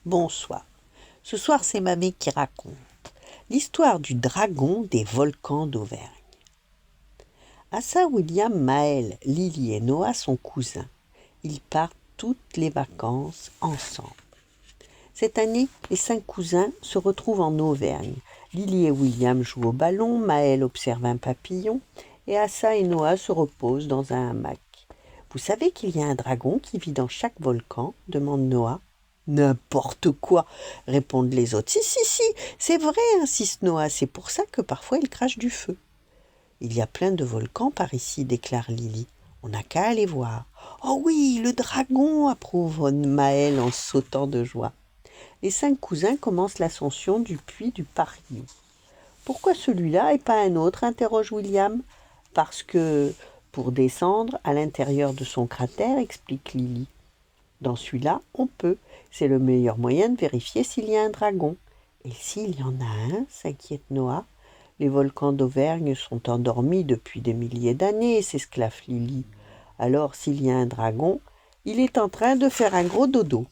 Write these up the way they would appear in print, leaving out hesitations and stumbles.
Bonsoir. Ce soir, c'est Mamie qui raconte l'histoire du dragon des volcans d'Auvergne. Asa, William, Maël, Lily et Noah sont cousins. Ils partent toutes les vacances ensemble. Cette année, les 5 cousins se retrouvent en Auvergne. Lily et William jouent au ballon, Maël observe un papillon et Asa et Noah se reposent dans un hamac. « Vous savez qu'il y a un dragon qui vit dans chaque volcan ?» demande Noah. « N'importe quoi !» répondent les autres. « Si, c'est vrai !» insiste Noah. « C'est pour ça que parfois il crache du feu. »« Il y a plein de volcans par ici, » déclare Lily. « On n'a qu'à aller voir. »« Oh oui, le dragon !» approuve Maël en sautant de joie. Les 5 cousins commencent l'ascension du puits du Pariou. « Pourquoi celui-là et pas un autre ?» interroge William. « Parce que pour descendre à l'intérieur de son cratère, explique Lily. Dans celui-là, on peut. C'est le meilleur moyen de vérifier s'il y a un dragon. »« Et s'il y en a un ?» s'inquiète Noah. « Les volcans d'Auvergne sont endormis depuis des milliers d'années, » s'esclaffe Lily. « Alors, s'il y a un dragon, il est en train de faire un gros dodo. »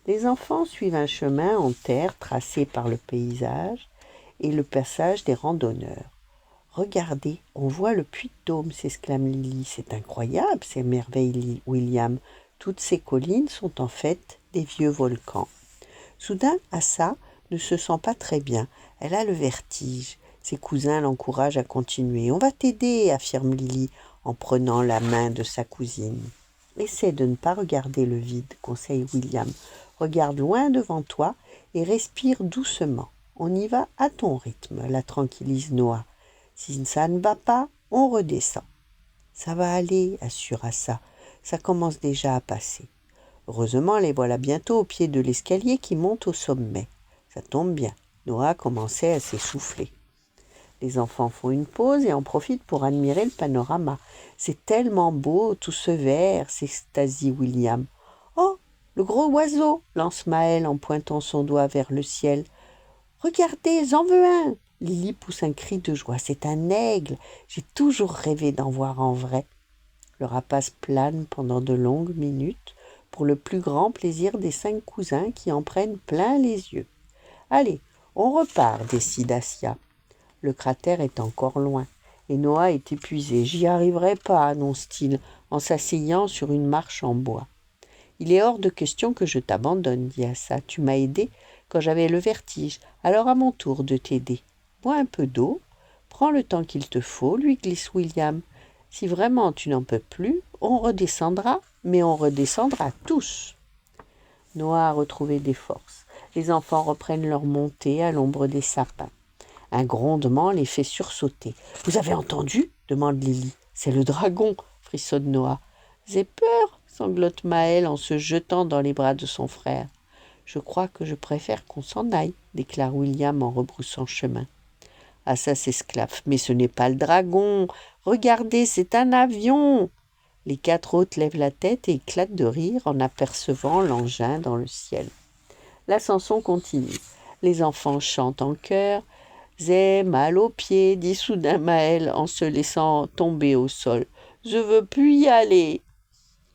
Les enfants suivent un chemin en terre tracé par le paysage et le passage des randonneurs. « Regardez, on voit le puits de Dôme » s'exclame Lily. « C'est incroyable » s'émerveille William. « Toutes ces collines sont en fait des vieux volcans. » Soudain, Asa ne se sent pas très bien. Elle a le vertige. Ses cousins l'encouragent à continuer. « On va t'aider » affirme Lily en prenant la main de sa cousine. « Essaie de ne pas regarder le vide » conseille William. « Regarde loin devant toi et respire doucement. On y va à ton rythme » la tranquillise Noah. « Si ça ne va pas, on redescend. »« Ça va aller » assure Asa. « Ça commence déjà à passer. » Heureusement, les voilà bientôt au pied de l'escalier qui monte au sommet. Ça tombe bien. Noah commençait à s'essouffler. Les enfants font une pause et en profitent pour admirer le panorama. « C'est tellement beau, tout ce vert » s'extasie William. « Oh, le gros oiseau » lance Maël en pointant son doigt vers le ciel. « Regardez, j'en veux un » Lily pousse un cri de joie. « C'est un aigle. J'ai toujours rêvé d'en voir en vrai. » Le rapace plane pendant de longues minutes pour le plus grand plaisir des 5 cousins qui en prennent plein les yeux. « Allez, on repart » décide Asia. Le cratère est encore loin et Noah est épuisé. « J'y arriverai pas » annonce-t-il en s'asseyant sur une marche en bois. « Il est hors de question que je t'abandonne » dit Asa. « Tu m'as aidé quand j'avais le vertige, alors à mon tour de t'aider. Bois un peu d'eau, prends le temps qu'il te faut » lui glisse William. « Si vraiment tu n'en peux plus, on redescendra, mais on redescendra tous. » Noah a retrouvé des forces. Les enfants reprennent leur montée à l'ombre des sapins. Un grondement les fait sursauter. « Vous avez entendu ?» demande Lily. « C'est le dragon » frissonne Noah. « J'ai peur » sanglote Maël en se jetant dans les bras de son frère. « Je crois que je préfère qu'on s'en aille » déclare William en rebroussant chemin. Asa s'esclaffe. « Mais ce n'est pas le dragon. Regardez, c'est un avion !» Les 4 autres lèvent la tête et éclatent de rire en apercevant l'engin dans le ciel. L'ascension continue. Les enfants chantent en chœur. « J'ai mal aux pieds » dit soudain Maël en se laissant tomber au sol. « Je veux plus y aller. »«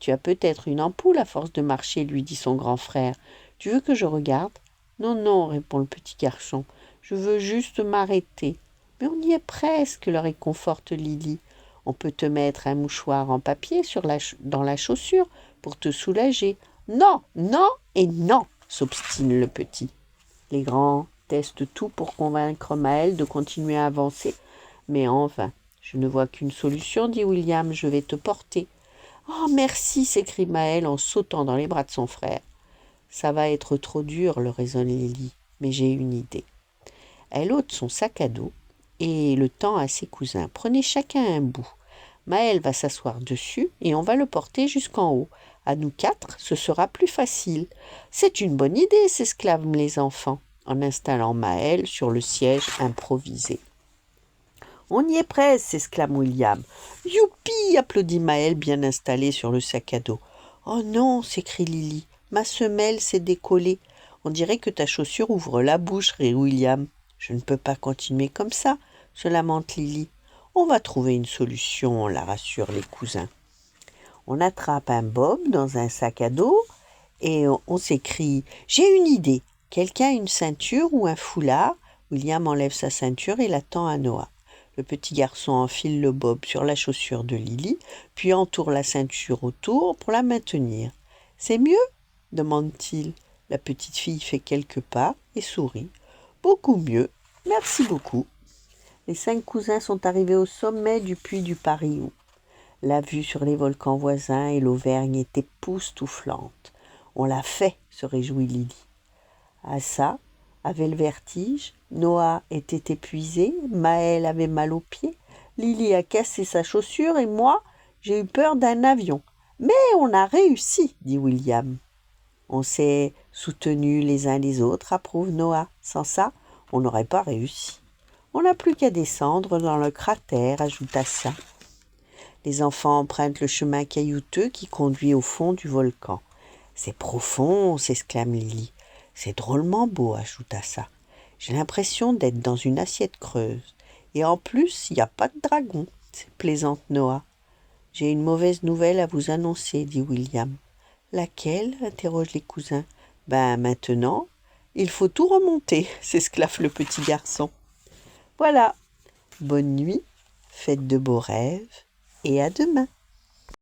Tu as peut-être une ampoule à force de marcher » lui dit son grand frère. « Tu veux que je regarde ?»« Non, non » répond le petit garçon. « Je veux juste m'arrêter. »« Mais on y est presque » le réconforte Lily. « On peut te mettre un mouchoir en papier dans la chaussure pour te soulager. »« Non, non et non » s'obstine le petit. Les grands testent tout pour convaincre Maël de continuer à avancer, mais en vain. « Je ne vois qu'une solution » dit William, « je vais te porter. »« Oh, merci » s'écrie Maël en sautant dans les bras de son frère. « Ça va être trop dur » le raisonne Lily, « mais j'ai une idée. » Elle ôte son sac à dos et le tend à ses cousins. « Prenez chacun un bout. Maël va s'asseoir dessus et on va le porter jusqu'en haut. À nous 4, ce sera plus facile. »« C'est une bonne idée » s'exclament les enfants en installant Maël sur le siège improvisé. « On y est presque » s'exclame William. « Youpi » applaudit Maël bien installé sur le sac à dos. « Oh non » s'écrie Lily, « ma semelle s'est décollée. On dirait que ta chaussure ouvre la bouche » rit William. « Je ne peux pas continuer comme ça » se lamente Lily. « On va trouver une solution » la rassurent les cousins. On attrape un bob dans un sac à dos Et on s'écrie « J'ai une idée !» Quelqu'un a une ceinture ou un foulard? William enlève sa ceinture et la tend à Noah. Le petit garçon enfile le bob sur la chaussure de Lily, puis entoure la ceinture autour pour la maintenir. « C'est mieux ?» demande-t-il. La petite fille fait quelques pas et sourit. « Beaucoup mieux, merci beaucoup. » Les 5 cousins sont arrivés au sommet du puy du Paris. La vue sur les volcans voisins et l'Auvergne est époustouflante. On l'a fait, se réjouit Lily. Assa avait le vertige, Noah était épuisé, Maël avait mal aux pieds, Lily a cassé sa chaussure et moi, j'ai eu peur d'un avion. Mais on a réussi, dit William. On s'est soutenus les uns les autres, approuve Noah. Sans ça, on n'aurait pas réussi. On n'a plus qu'à descendre dans le cratère, ajoute Assa. Les enfants empruntent le chemin caillouteux qui conduit au fond du volcan. C'est profond, s'exclame Lily. C'est drôlement beau, ajoute Assa. J'ai l'impression d'être dans une assiette creuse. Et en plus, il n'y a pas de dragon, plaisante Noah. J'ai une mauvaise nouvelle à vous annoncer, dit William. Laquelle? Interrogent les cousins. Ben maintenant, il faut tout remonter, s'esclaffe le petit garçon. Voilà. Bonne nuit, faites de beaux rêves et à demain.